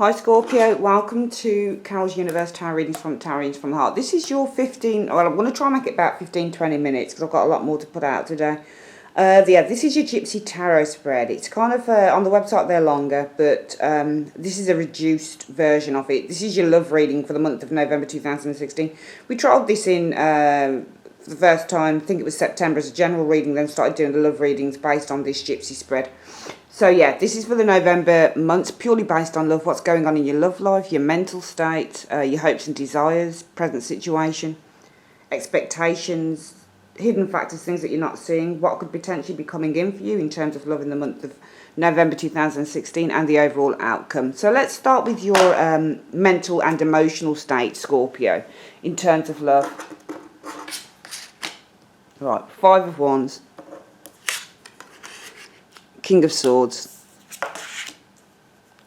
Hi Scorpio, welcome to Carol's Universe Tarot Readings from the Heart. This is your 15, well I'm going to try and make it about 15-20 minutes because I've got a lot more to put out today. This is your Gypsy Tarot spread. It's kind of, on the website they're longer, but this is a reduced version of it. This is your love reading for the month of November 2016. We trialled this in for the first time, I think it was September, as a general reading, then started doing the love readings based on this Gypsy spread. So yeah, this is for the November months, purely based on love, what's going on in your love life, your mental state, your hopes and desires, present situation, expectations, hidden factors, things that you're not seeing, what could potentially be coming in for you in terms of love in the month of November 2016 and the overall outcome. So let's start with your mental and emotional state, Scorpio, in terms of love. Right, Five of Wands. King of Swords,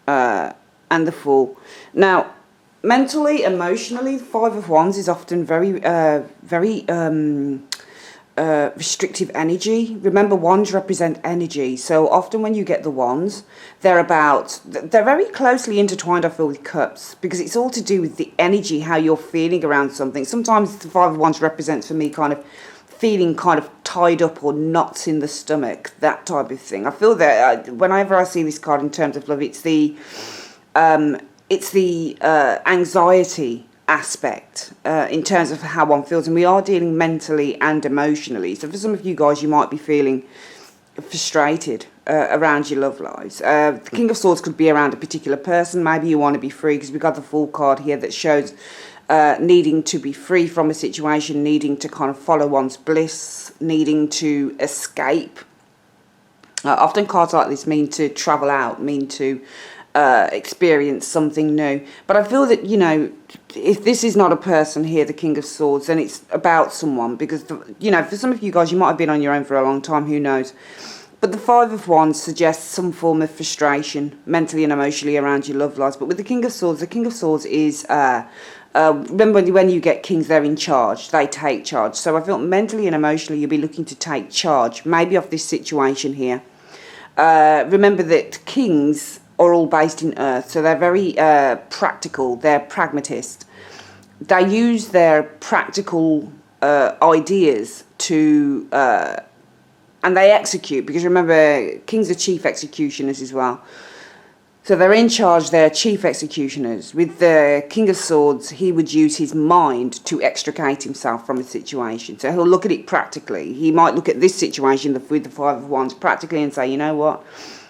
and the Fool. Now, mentally, emotionally, Five of Wands is often very restrictive energy. Remember, wands represent energy, so often when you get the wands, they're very closely intertwined, I feel, with cups, because it's all to do with the energy, how you're feeling around something. Sometimes the Five of Wands represents for me kind of feeling kind of tied up or knots in the stomach, that type of thing. I feel that whenever I see this card in terms of love, it's the anxiety aspect in terms of how one feels, and we are dealing mentally and emotionally. So for some of you guys, you might be feeling frustrated around your love lives. The King of Swords could be around a particular person. Maybe you want to be free, because we've got the Fool card here that shows needing to be free from a situation, needing to kind of follow one's bliss, needing to escape. Often cards like this mean to travel out, mean to experience something new. But I feel that, you know, if this is not a person here, the King of Swords, then it's about someone, because, you know, for some of you guys, you might have been on your own for a long time, who knows. But the Five of Wands suggests some form of frustration, mentally and emotionally, around your love lives. But with the King of Swords is... remember, when you get kings, they're in charge. They take charge. So I feel mentally and emotionally you'll be looking to take charge, maybe of this situation here. Remember that kings are all based in earth, so they're very practical. They're pragmatist. They use their practical ideas to... and they execute, because remember, kings are chief executioners as well. So they're in charge, they're chief executioners. With the King of Swords, he would use his mind to extricate himself from a situation. So he'll look at it practically. He might look at this situation with the Five of Wands practically and say, you know what,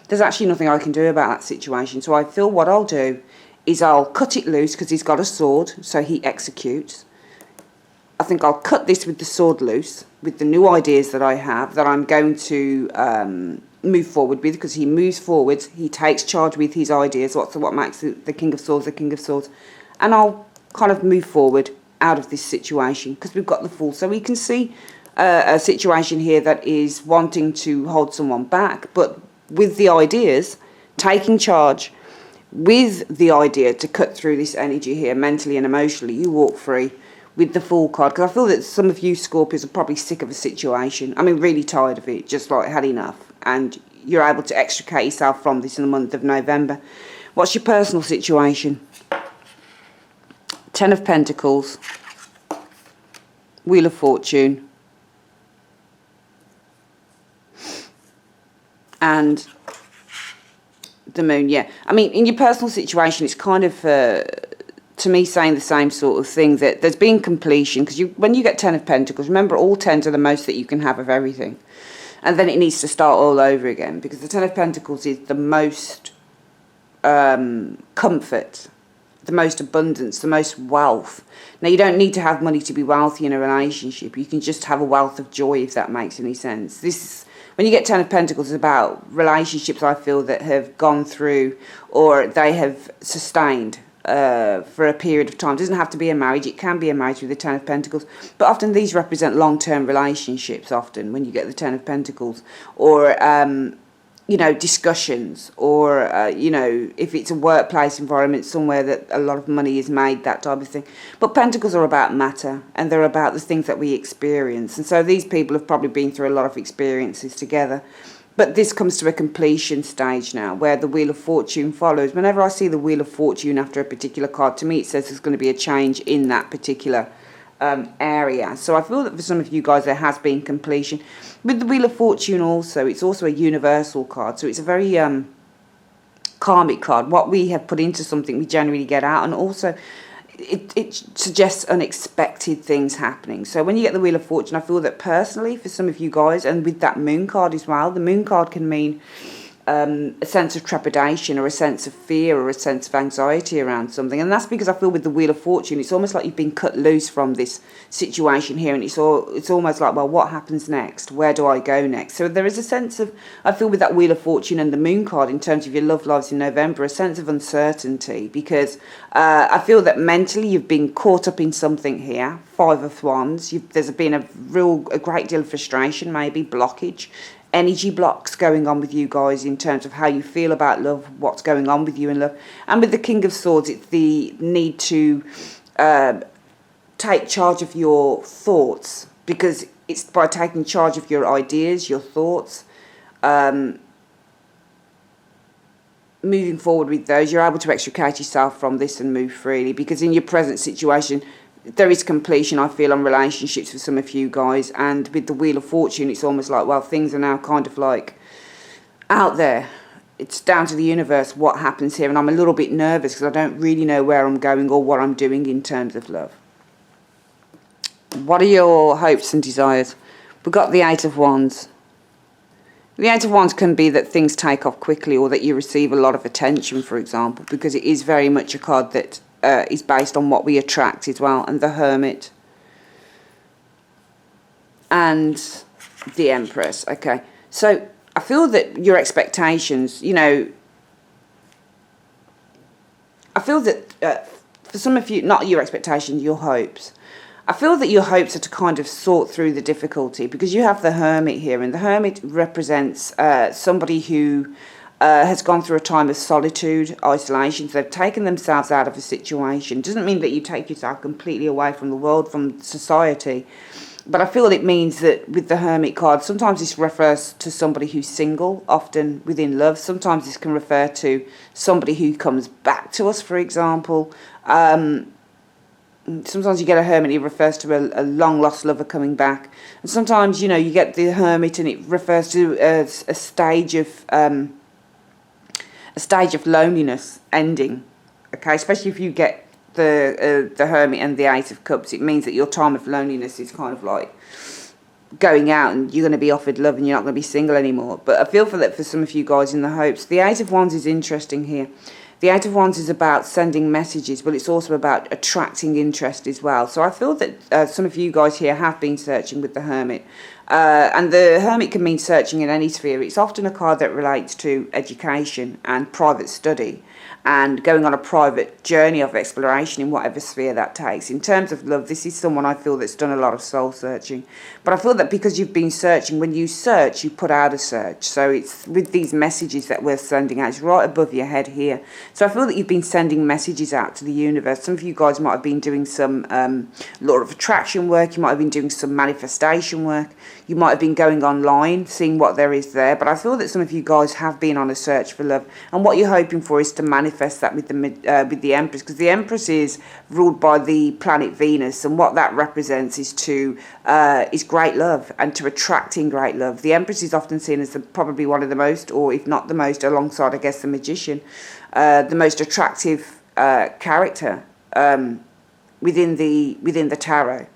there's actually nothing I can do about that situation. So I feel what I'll do is I'll cut it loose, because he's got a sword, so he executes. I think I'll cut this with the sword loose, with the new ideas that I have, that I'm going to... move forward with, because he moves forward, he takes charge with his ideas. What makes the King of Swords the King of Swords. And I'll kind of move forward out of this situation, because we've got the Fool. So we can see a situation here that is wanting to hold someone back, but with the ideas, taking charge, with the idea to cut through this energy here, mentally and emotionally, you walk free with the Fool card. Because I feel that some of you Scorpios are probably sick of a situation. I mean, really tired of it, just like had enough. And you're able to extricate yourself from this in the month of November. What's your personal situation? Ten of Pentacles. Wheel of Fortune. And the Moon, yeah. I mean, in your personal situation, it's kind of... to me, saying the same sort of thing, that there's been completion, because when you get Ten of Pentacles, remember, all tens are the most that you can have of everything, and then it needs to start all over again, because the Ten of Pentacles is the most comfort, the most abundance, the most wealth. Now, you don't need to have money to be wealthy in a relationship. You can just have a wealth of joy, if that makes any sense. When you get Ten of Pentacles, it's about relationships, I feel, that have gone through, or they have sustained for a period of time. It doesn't have to be a marriage. It can be a marriage with the Ten of Pentacles. But often these represent long-term relationships, often, when you get the Ten of Pentacles. Or, you know, discussions. Or, you know, if it's a workplace environment, somewhere that a lot of money is made, that type of thing. But Pentacles are about matter. And they're about the things that we experience. And so these people have probably been through a lot of experiences together. But this comes to a completion stage now, where the Wheel of Fortune follows. Whenever I see the Wheel of Fortune after a particular card, to me it says there's going to be a change in that particular area. So I feel that for some of you guys there has been completion. With the Wheel of Fortune also, it's also a universal card. So it's a very karmic card. What we have put into something, we generally get out. And also, it suggests unexpected things happening. So when you get the Wheel of Fortune, I feel that personally, for some of you guys, and with that Moon card as well, the Moon card can mean a sense of trepidation or a sense of fear or a sense of anxiety around something. And that's because I feel with the Wheel of Fortune, it's almost like you've been cut loose from this situation here, and it's almost like, well, what happens next? Where do I go next? So there is a sense of, I feel with that Wheel of Fortune and the Moon card in terms of your love lives in November, a sense of uncertainty, because I feel that mentally you've been caught up in something here. Five of Wands, there's been a great deal of frustration, maybe blockage, energy blocks going on with you guys in terms of how you feel about love, what's going on with you in love. And with the King of Swords, it's the need to take charge of your thoughts, because it's by taking charge of your ideas, your thoughts, moving forward with those, you're able to extricate yourself from this and move freely. Because in your present situation, there is completion, I feel, on relationships for some of you guys. And with the Wheel of Fortune, it's almost like, well, things are now kind of like out there. It's down to the universe what happens here. And I'm a little bit nervous because I don't really know where I'm going or what I'm doing in terms of love. What are your hopes and desires? We've got the Eight of Wands. The Eight of Wands can be that things take off quickly, or that you receive a lot of attention, for example, because it is very much a card that is based on what we attract as well. And the Hermit and the Empress. Okay, so I feel that your expectations, you know, I feel that for some of you, not your expectations, your hopes. I feel that your hopes are to kind of sort through the difficulty, because you have the Hermit here, and the Hermit represents somebody who has gone through a time of solitude, isolation. So they've taken themselves out of a situation. It doesn't mean that you take yourself completely away from the world, from society. But I feel it means that with the Hermit card, sometimes this refers to somebody who's single, often within love. Sometimes this can refer to somebody who comes back to us, for example. Sometimes you get a Hermit, it refers to a long-lost lover coming back. And sometimes, you know, you get the Hermit and it refers to a stage of loneliness ending. Okay, especially if you get the Hermit and the Eight of Cups, it means that your time of loneliness is kind of like going out, and you're going to be offered love and you're not going to be single anymore. But I feel for that for some of you guys in the hopes. The Eight of Wands is interesting here. The Eight of Wands is about sending messages, but it's also about attracting interest as well. So I feel that some of you guys here have been searching with the Hermit. And the Hermit can mean searching in any sphere. It's often a card that relates to education and private study, and going on a private journey of exploration in whatever sphere that takes. In terms of love, this is someone I feel that's done a lot of soul searching. But I feel that because you've been searching, when you search, you put out a search. So it's with these messages that we're sending out, it's right above your head here. So I feel that you've been sending messages out to the universe. Some of you guys might have been doing some law of attraction work. You might have been doing some manifestation work. You might have been going online, seeing what there is there. But I feel that some of you guys have been on a search for love. And what you're hoping for is to manifest that with the Empress, because the Empress is ruled by the planet Venus, and what that represents is great love and to attracting great love. The Empress is often seen as probably one of the most, or if not the most, alongside I guess the Magician, the most attractive character within the tarot.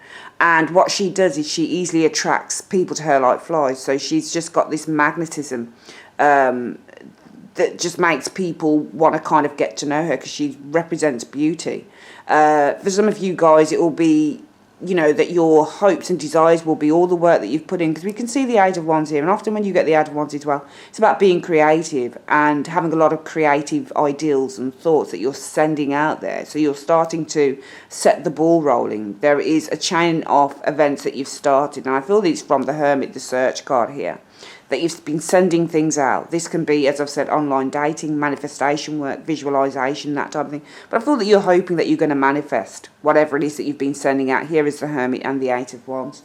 And what she does is she easily attracts people to her like flies. So she's just got this magnetism that just makes people want to kind of get to know her, because she represents beauty. For some of you guys, it will be, you know, that your hopes and desires will be all the work that you've put in, because we can see the Eight of Wands here, and often when you get the Eight of Wands as well, it's about being creative and having a lot of creative ideals and thoughts that you're sending out there. So you're starting to set the ball rolling. There is a chain of events that you've started, and I feel it's from the Hermit, the search card here, that you've been sending things out. This can be, as I've said, online dating, manifestation work, visualization, that type of thing. But I feel that you're hoping that you're going to manifest whatever it is that you've been sending out. Here is the Hermit and the Eight of Wands.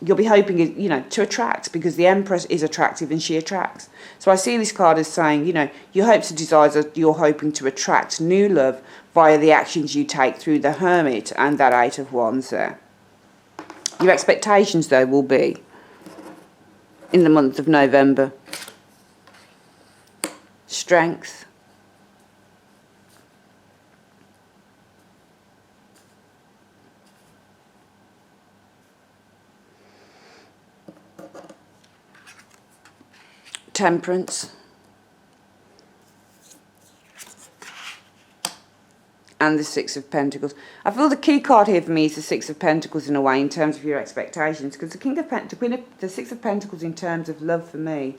you'll be hoping, you know, to attract, because the Empress is attractive and she attracts. So I see this card as saying, you know, your hopes and desires are, you're hoping to attract new love via the actions you take through the Hermit and that Eight of Wands there. Your expectations, though, will be in the month of November. Strength. Temperance. And the Six of Pentacles. I feel the key card here for me is the Six of Pentacles in a way, in terms of your expectations, because the Six of Pentacles in terms of love for me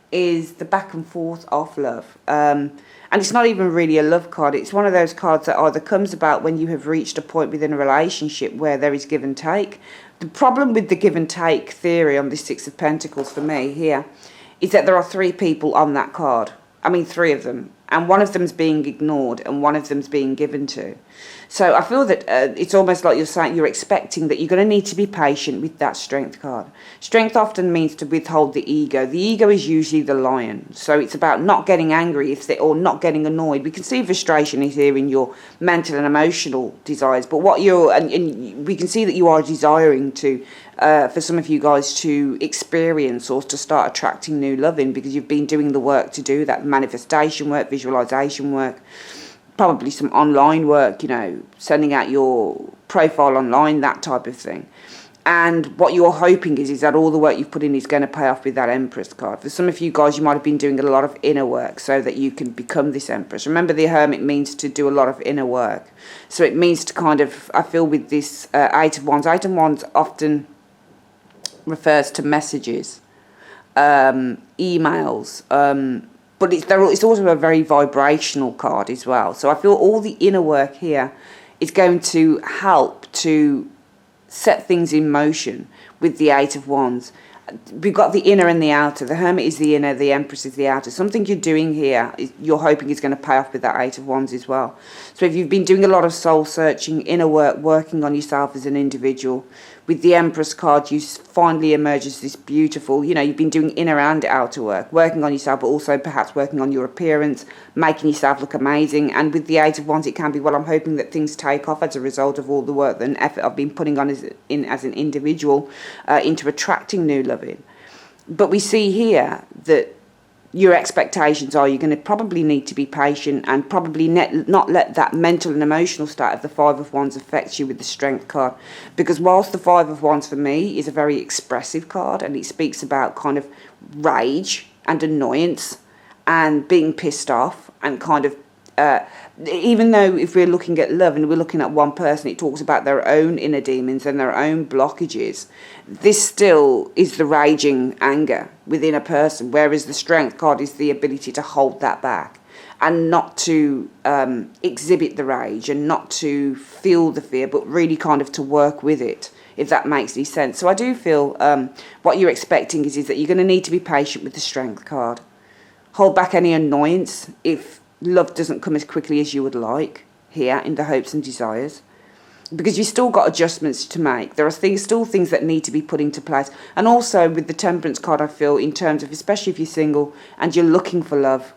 is the back and forth of love. And it's not even really a love card. It's one of those cards that either comes about when you have reached a point within a relationship where there is give and take. The problem with the give and take theory on this Six of Pentacles for me here is that there are three people on that card. I mean, three of them. And one of them's being ignored and one of them's being given to. So I feel that it's almost like you're expecting that you're going to need to be patient with that Strength card. Strength often means to withhold the ego. The ego is usually the lion. So it's about not getting angry or not getting annoyed. We can see frustration is here in your mental and emotional desires. But what and we can see that you are desiring to, for some of you guys, to experience or to start attracting new loving, because you've been doing the work to do that. Manifestation work, visualization work, probably some online work, you know, sending out your profile online, that type of thing. And what you're hoping is that all the work you've put in is going to pay off with that Empress card. For some of you guys, you might have been doing a lot of inner work so that you can become this Empress. Remember, the Hermit means to do a lot of inner work. So it means to kind of, I feel with this Eight of Wands often refers to messages, emails, but it's also a very vibrational card as well. So I feel all the inner work here is going to help to set things in motion with the Eight of Wands. We've got the inner and the outer. The Hermit is the inner, the Empress is the outer. Something you're doing here, you're hoping is going to pay off with that Eight of Wands as well. So if you've been doing a lot of soul searching, inner work, working on yourself as an individual, with the Empress card, you finally emerge as this beautiful, you know, you've been doing inner and outer work, working on yourself, but also perhaps working on your appearance, making yourself look amazing. And with the Eight of Wands, it can be, well, I'm hoping that things take off as a result of all the work and effort I've been putting on as an individual into attracting new loving. But we see here that your expectations are you're going to probably need to be patient and probably not let that mental and emotional state of the Five of Wands affect you with the Strength card. Because whilst the Five of Wands for me is a very expressive card and it speaks about kind of rage and annoyance and being pissed off and kind of, even though if we're looking at love and we're looking at one person, it talks about their own inner demons and their own blockages. This still is the raging anger within a person, whereas the Strength card is the ability to hold that back and not to exhibit the rage and not to feel the fear, but really kind of to work with it, if that makes any sense. So I do feel what you're expecting is that you're going to need to be patient with the Strength card. Hold back any annoyance if love doesn't come as quickly as you would like here in the hopes and desires, because you've still got adjustments to make. There are still things that need to be put into place. And also with the Temperance card, I feel in terms of, especially if you're single and you're looking for love,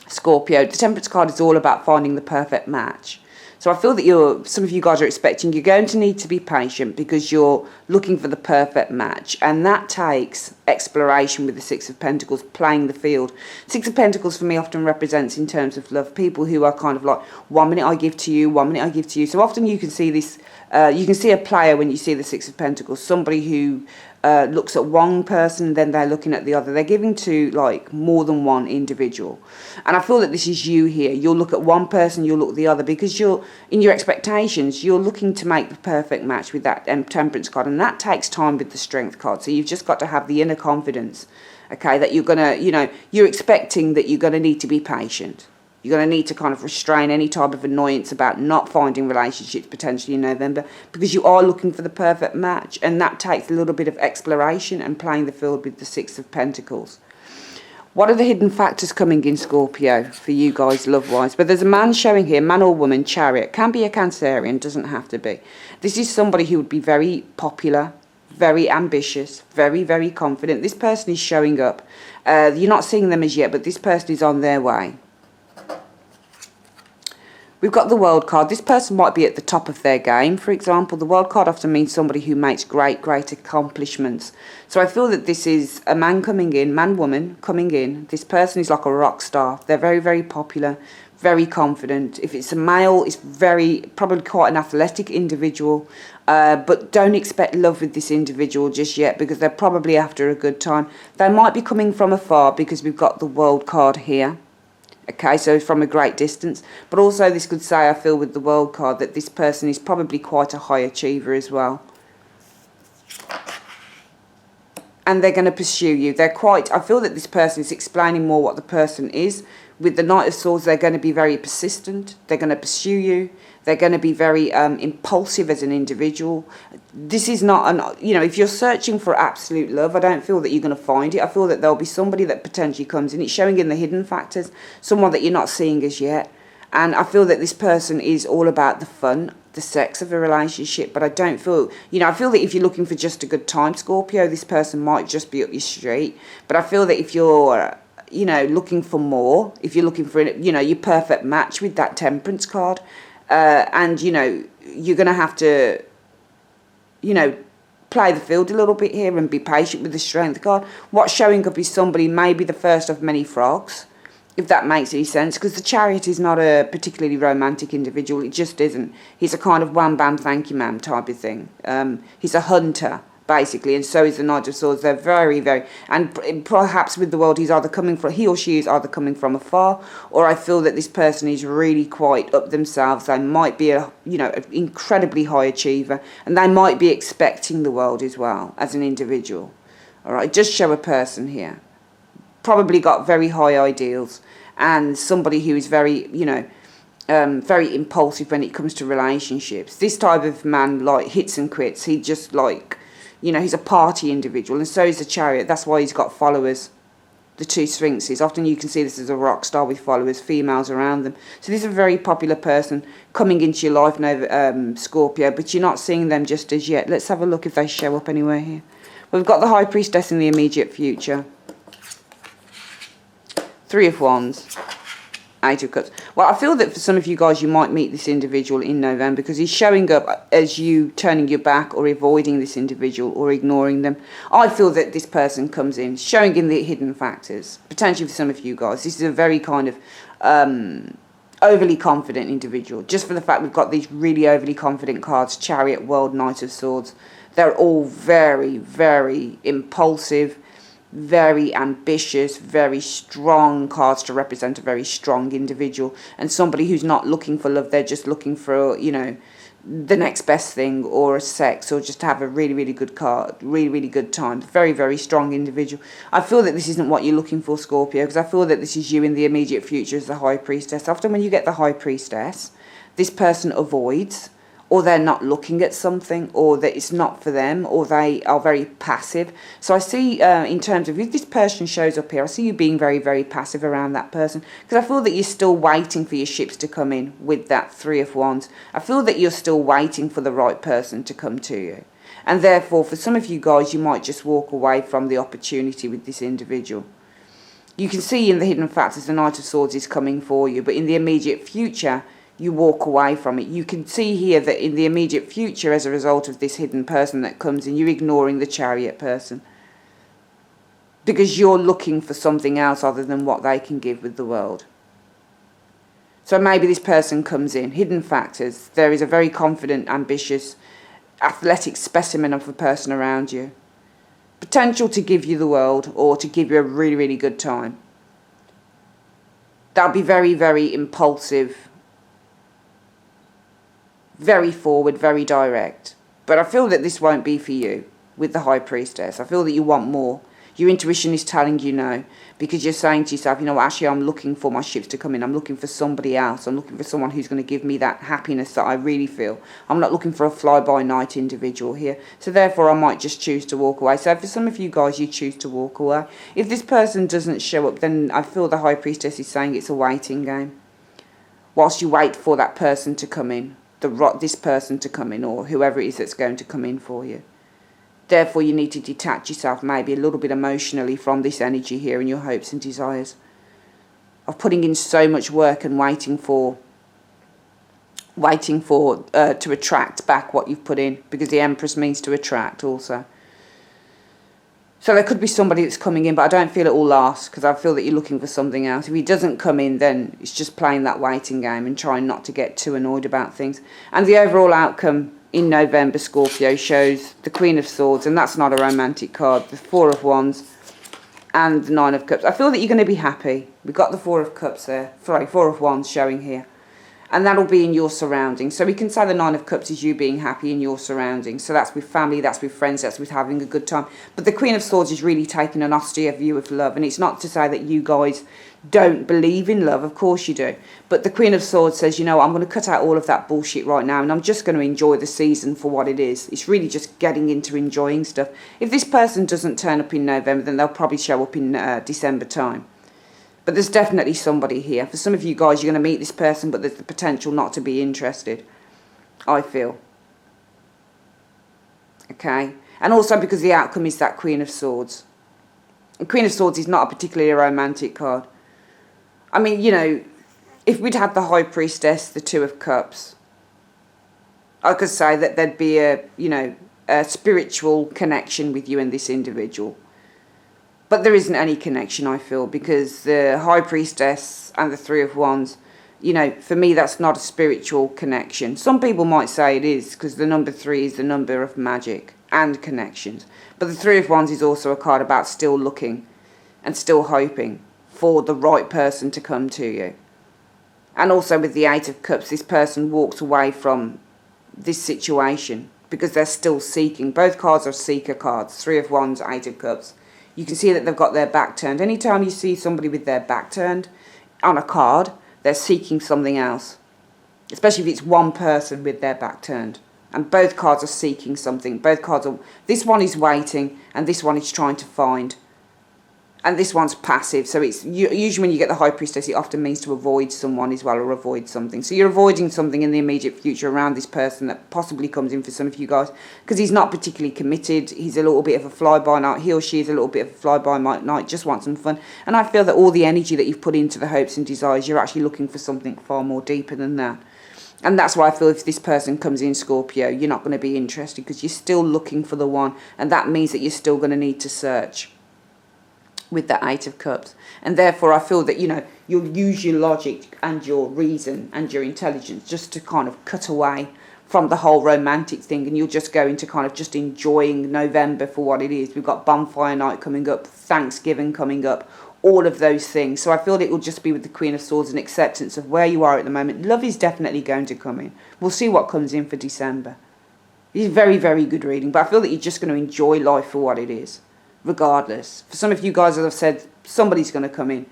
Scorpio, the Temperance card is all about finding the perfect match. So I feel that some of you guys are expecting you're going to need to be patient because you're looking for the perfect match. And that takes exploration with the Six of Pentacles, playing the field. Six of Pentacles for me often represents, in terms of love, people who are kind of like, 1 minute I give to you, 1 minute I give to you. So often you can see this, you can see a player when you see the Six of Pentacles, somebody who looks at one person, then they're looking at the other. They're giving to like more than one individual. And I feel that this is you here. You'll look at one person, you'll look at the other, because you're, in your expectations, you're looking to make the perfect match with that Temperance card. And that takes time with the Strength card. So you've just got to have the inner confidence, okay, that you're going to, you know, you're expecting that you're going to need to be patient. You're going to need to kind of restrain any type of annoyance about not finding relationships potentially in November, because you are looking for the perfect match, and that takes a little bit of exploration and playing the field with the Six of Pentacles. What are the hidden factors coming in, Scorpio, for you guys love-wise? But there's a man showing here, man or woman, Chariot. Can be a Cancerian, doesn't have to be. This is somebody who would be very popular, very ambitious, very, very confident. This person is showing up. You're not seeing them as yet, but this person is on their way. We've got the World card. This person might be at the top of their game, for example. The World card often means somebody who makes great, great accomplishments. So I feel that this is a man coming in, man, woman coming in. This person is like a rock star. They're very, very popular, very confident. If it's a male, it's probably quite an athletic individual. But don't expect love with this individual just yet, because they're probably after a good time. They might be coming from afar because we've got the World card here. Okay, so from a great distance. But also this could say, I feel with the World card, that this person is probably quite a high achiever as well. And they're going to pursue you. I feel that this person is explaining more what the person is. With the Knight of Swords, they're going to be very persistent. They're going to pursue you. They're going to be very impulsive as an individual. This is not if you're searching for absolute love, I don't feel that you're going to find it. I feel that there'll be somebody that potentially comes in. It's showing in the hidden factors, someone that you're not seeing as yet. And I feel that this person is all about the fun, the sex of a relationship. But I don't feel, I feel that if you're looking for just a good time, Scorpio, this person might just be up your street. But I feel that if you're looking for more, if you're looking for, your perfect match with that Temperance card, and, you're going to have to, play the field a little bit here and be patient with the Strength card. What's showing up is somebody maybe the first of many frogs, if that makes any sense, because the Chariot is not a particularly romantic individual. It just isn't. He's a kind of wham bam thank you ma'am type of thing. He's a hunter, basically, and so is the Knight of Swords. They're very, very, and perhaps with the World, he or she is either coming from afar, or I feel that this person is really quite up themselves. They might be an incredibly high achiever, and they might be expecting the World as well as an individual. All right, just show a person here, probably got very high ideals, and somebody who is very, very impulsive when it comes to relationships. This type of man hits and quits. He just he's a party individual, and so is the Chariot. That's why he's got followers, the two Sphinxes. Often you can see this as a rock star with followers, females around them. So this is a very popular person coming into your life now, Scorpio, but you're not seeing them just as yet. Let's have a look if they show up anywhere here. We've got the High Priestess in the immediate future. Three of Wands. Eight of Cups. Well, I feel that for some of you guys, you might meet this individual in November, because he's showing up as you turning your back or avoiding this individual or ignoring them. I feel that this person comes in, showing in the hidden factors. Potentially for some of you guys, this is a very kind of overly confident individual. Just for the fact we've got these really overly confident cards, Chariot, World, Knight of Swords. They're all very, very impulsive, very ambitious, very strong cards to represent a very strong individual, and somebody who's not looking for love. They're just looking for, the next best thing, or a sex, or just to have a really, really good card, really, really good time. Very, very strong individual. I feel that this isn't what you're looking for, Scorpio, because I feel that this is you in the immediate future as the High Priestess. Often when you get the High Priestess, this person avoids, or they're not looking at something, or that it's not for them, or they are very passive. So I see, in terms of if this person shows up here, I see you being very, very passive around that person, because I feel that you're still waiting for your ships to come in with that Three of Wands. I feel that you're still waiting for the right person to come to you. And therefore, for some of you guys, you might just walk away from the opportunity with this individual. You can see in the hidden factors, the Knight of Swords is coming for you, but in the immediate future, you walk away from it. You can see here that in the immediate future, as a result of this hidden person that comes in, you're ignoring the Chariot person, because you're looking for something else other than what they can give with the World. So maybe this person comes in, hidden factors. There is a very confident, ambitious, athletic specimen of a person around you. Potential to give you the World, or to give you a really, really good time. They'll be very, very impulsive, very forward, very direct. But I feel that this won't be for you with the High Priestess. I feel that you want more. Your intuition is telling you no, because you're saying to yourself, actually I'm looking for my ships to come in. I'm looking for somebody else. I'm looking for someone who's going to give me that happiness that I really feel. I'm not looking for a fly-by-night individual here. So therefore I might just choose to walk away. So for some of you guys, you choose to walk away. If this person doesn't show up, then I feel the High Priestess is saying it's a waiting game. Whilst you wait for that person to come in. This person to come in, or whoever it is that's going to come in for you. Therefore, you need to detach yourself maybe a little bit emotionally from this energy here and your hopes and desires of putting in so much work and waiting for to attract back what you've put in, because the Empress means to attract also. So there could be somebody that's coming in, but I don't feel it will last, because I feel that you're looking for something else. If he doesn't come in, then it's just playing that waiting game and trying not to get too annoyed about things. And the overall outcome in November, Scorpio, shows the Queen of Swords, and that's not a romantic card, the Four of Wands and the Nine of Cups. I feel that you're going to be happy. We've got the Four of Cups there, sorry, Four of Wands showing here. And that'll be in your surroundings. So we can say the Nine of Cups is you being happy in your surroundings. So that's with family, that's with friends, that's with having a good time. But the Queen of Swords is really taking an austere view of love. And it's not to say that you guys don't believe in love. Of course you do. But the Queen of Swords says, you know, I'm going to cut out all of that bullshit right now. And I'm just going to enjoy the season for what it is. It's really just getting into enjoying stuff. If this person doesn't turn up in November, then they'll probably show up in December time. But there's definitely somebody here. For some of you guys, you're going to meet this person, but there's the potential not to be interested, I feel. Okay? And also because the outcome is that Queen of Swords. And Queen of Swords is not a particularly romantic card. I mean, you know, if we'd had the High Priestess, the Two of Cups, I could say that there'd be a, you know, a spiritual connection with you and this individual. But there isn't any connection, I feel, because the High Priestess and the Three of Wands, you know, for me, that's not a spiritual connection. Some people might say it is, because the number 3 is the number of magic and connections. But the Three of Wands is also a card about still looking and still hoping for the right person to come to you. And also with the Eight of Cups, this person walks away from this situation because they're still seeking. Both cards are seeker cards, Three of Wands, Eight of Cups. You can see that they've got their back turned. Anytime you see somebody with their back turned on a card, they're seeking something else. Especially if it's one person with their back turned. And both cards are seeking something. Both cards are... This one is waiting and this one is trying to find. And this one's passive. So it's usually when you get the High Priestess, it often means to avoid someone as well, or avoid something. So you're avoiding something in the immediate future around this person that possibly comes in for some of you guys, because he's not particularly committed. He's a little bit of a fly-by-night. He or she is a little bit of a fly-by-night, just wants some fun. And I feel that all the energy that you've put into the hopes and desires, you're actually looking for something far more deeper than that. And that's why I feel if this person comes in, Scorpio, you're not going to be interested, because you're still looking for the one. And that means that you're still going to need to search with the Eight of Cups. And therefore I feel that, you know, you'll use your logic and your reason and your intelligence just to kind of cut away from the whole romantic thing, and you'll just go into kind of just enjoying November for what it is. We've got bonfire night coming up, Thanksgiving coming up, all of those things. So I feel it will just be with the Queen of Swords, an acceptance of where you are at the moment. Love is definitely going to come in. We'll see what comes in for December. It's very, very good reading, but I feel that you're just going to enjoy life for what it is, regardless. For some of you guys, as I've said, somebody's going to come in,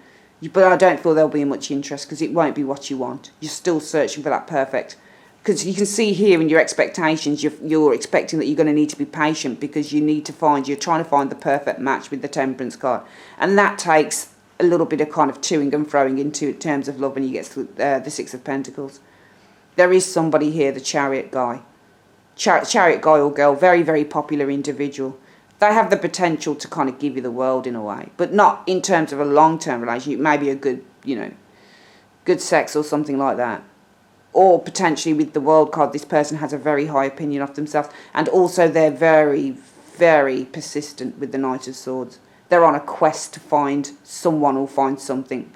but I don't feel there'll be much interest, because it won't be what you want. You're still searching for that perfect, because you can see here in your expectations, you're expecting that you're going to need to be patient, because you're trying to find the perfect match with the Temperance card, and that takes a little bit of kind of toing and throwing into terms of love when you get to the Six of Pentacles. There is somebody here, the Chariot guy. Chariot guy or girl, very, very popular individual. They have the potential to kind of give you the world in a way, but not in terms of a long-term relationship. Maybe a good, you know, good sex or something like that. Or potentially with the World card, this person has a very high opinion of themselves, and also they're very, very persistent with the Knight of Swords. They're on a quest to find someone or find something.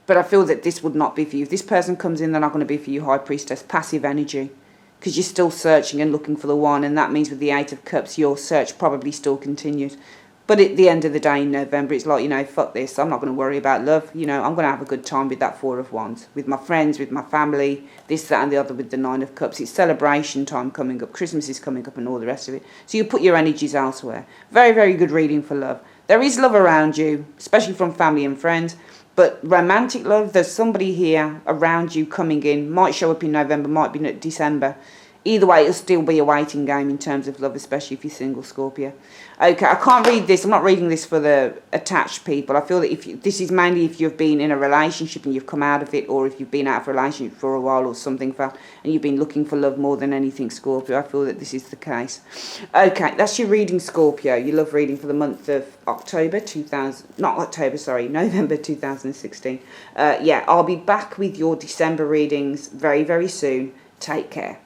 But I feel that this would not be for you. If this person comes in, they're not going to be for you, High Priestess. Passive energy. Because you're still searching and looking for the one, and that means with the Eight of Cups, your search probably still continues. But at the end of the day in November, it's like, you know, fuck this, I'm not going to worry about love. You know, I'm going to have a good time with that Four of Wands, with my friends, with my family, this, that and the other with the Nine of Cups. It's celebration time coming up, Christmas is coming up and all the rest of it. So you put your energies elsewhere. Very, very good reading for love. There is love around you, especially from family and friends. But romantic love, there's somebody here around you coming in, might show up in November, might be in December. either way, it'll still be a waiting game in terms of love, especially if you're single, Scorpio. Okay, I can't read this. I'm not reading this for the attached people. I feel that this is mainly if you've been in a relationship and you've come out of it, or if you've been out of a relationship for a while or something, and you've been looking for love more than anything, Scorpio. I feel that this is the case. Okay, that's your reading, Scorpio. Your love reading for the month of November 2016. Yeah, I'll be back with your December readings very, very soon. Take care.